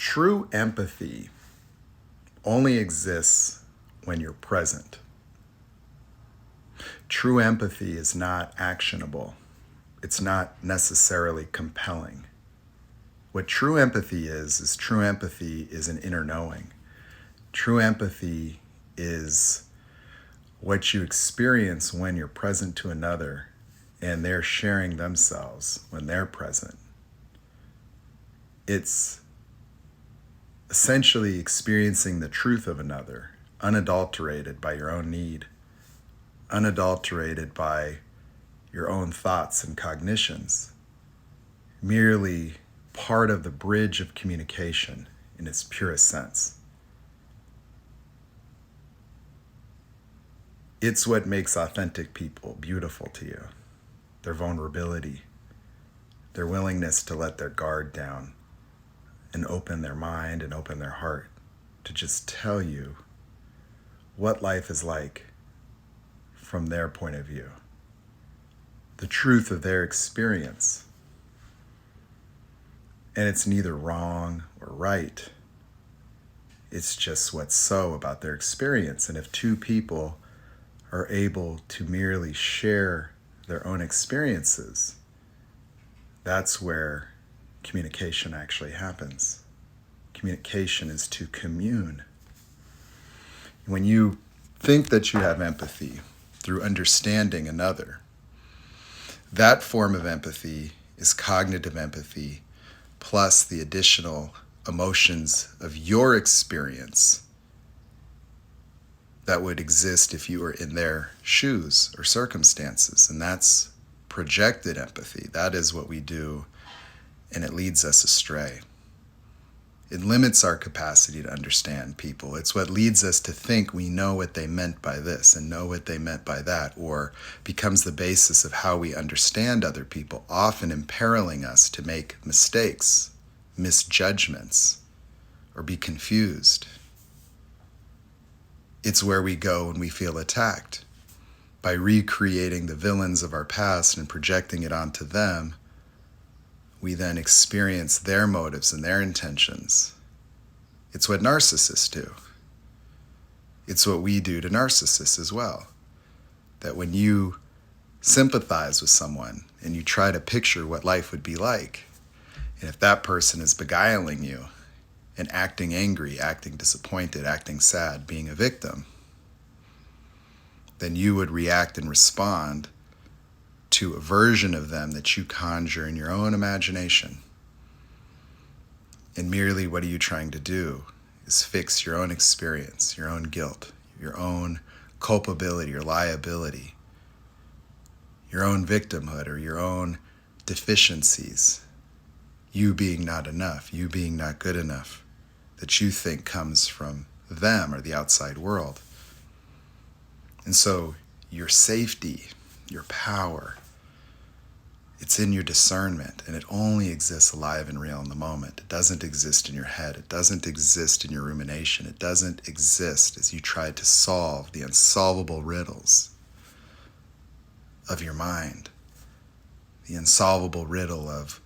True empathy only exists when you're present. True empathy is not actionable. It's not necessarily compelling. What true empathy is true empathy is an inner knowing. True empathy is what you experience when you're present to another and they're sharing themselves when they're present. It's essentially experiencing the truth of another, unadulterated by your own need, unadulterated by your own thoughts and cognitions, merely part of the bridge of communication in its purest sense. It's what makes authentic people beautiful to you, their vulnerability, their willingness to let their guard down and open their mind and open their heart to just tell you what life is like from their point of view, the truth of their experience. And it's neither wrong or right. It's just what's so about their experience. And if two people are able to merely share their own experiences, that's where communication actually happens. Communication is to commune. When you think that you have empathy through understanding another, that form of empathy is cognitive empathy plus the additional emotions of your experience that would exist if you were in their shoes or circumstances. And that's projected empathy. That is what we do, and it leads us astray. It limits our capacity to understand people. It's what leads us to think we know what they meant by this and know what they meant by that, or becomes the basis of how we understand other people, often imperiling us to make mistakes, misjudgments, or be confused. It's where we go when we feel attacked. By recreating the villains of our past and projecting it onto them, we then experience their motives and their intentions. It's what narcissists do. It's what we do to narcissists as well. That when you sympathize with someone and you try to picture what life would be like, and if that person is beguiling you and acting angry, acting disappointed, acting sad, being a victim, then you would react and respond to a version of them that you conjure in your own imagination. And merely what are you trying to do is fix your own experience, your own guilt, your own culpability or liability, your own victimhood or your own deficiencies, you being not enough, you being not good enough, that you think comes from them or the outside world. And so your safety, your power, it's in your discernment, and it only exists alive and real in the moment. It doesn't exist in your head. It doesn't exist in your rumination. It doesn't exist as you try to solve the unsolvable riddles of your mind. The unsolvable riddle of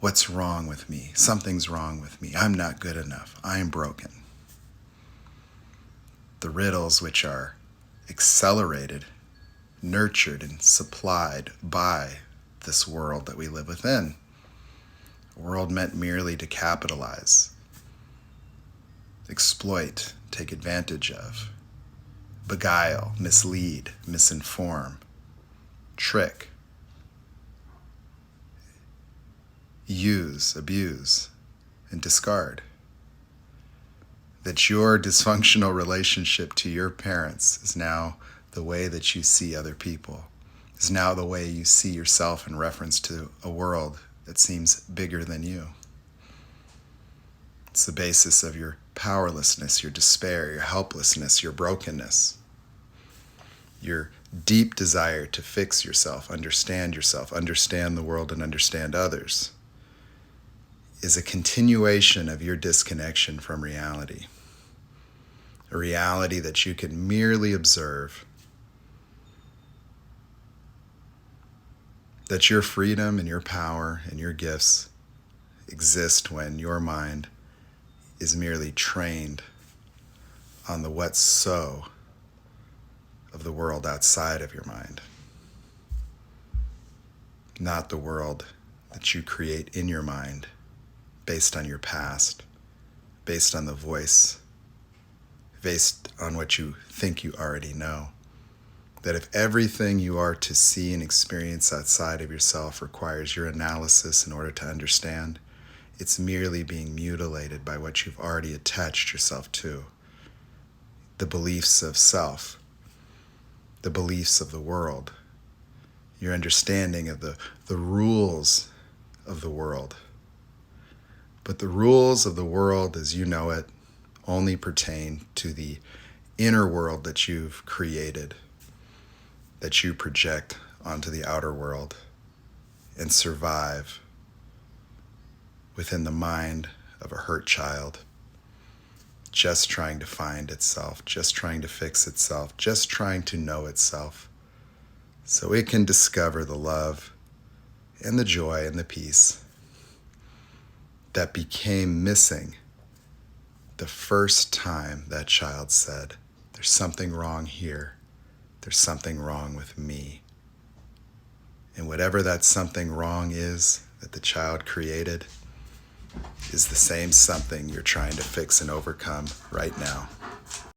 what's wrong with me? Something's wrong with me. I'm not good enough. I am broken. The riddles which are accelerated, nurtured, and supplied by this world that we live within. A world meant merely to capitalize, exploit, take advantage of, beguile, mislead, misinform, trick, use, abuse, and discard. That your dysfunctional relationship to your parents is now the way that you see other people, is now the way you see yourself in reference to a world that seems bigger than you. It's the basis of your powerlessness, your despair, your helplessness, your brokenness, your deep desire to fix yourself, understand the world, and understand others, is a continuation of your disconnection from reality. A reality that you can merely observe, that your freedom and your power and your gifts exist when your mind is merely trained on the what's so of the world outside of your mind, not the world that you create in your mind based on your past, based on the voice, based on what you think you already know. That if everything you are to see and experience outside of yourself requires your analysis in order to understand, it's merely being mutilated by what you've already attached yourself to. The beliefs of self, the beliefs of the world, your understanding of the rules of the world. But the rules of the world as you know it only pertain to the inner world that you've created, that you project onto the outer world and survive within the mind of a hurt child, just trying to find itself, just trying to fix itself, just trying to know itself, so it can discover the love and the joy and the peace that became missing the first time that child said, "There's something wrong here. There's something wrong with me." And whatever that something wrong is that the child created is the same something you're trying to fix and overcome right now.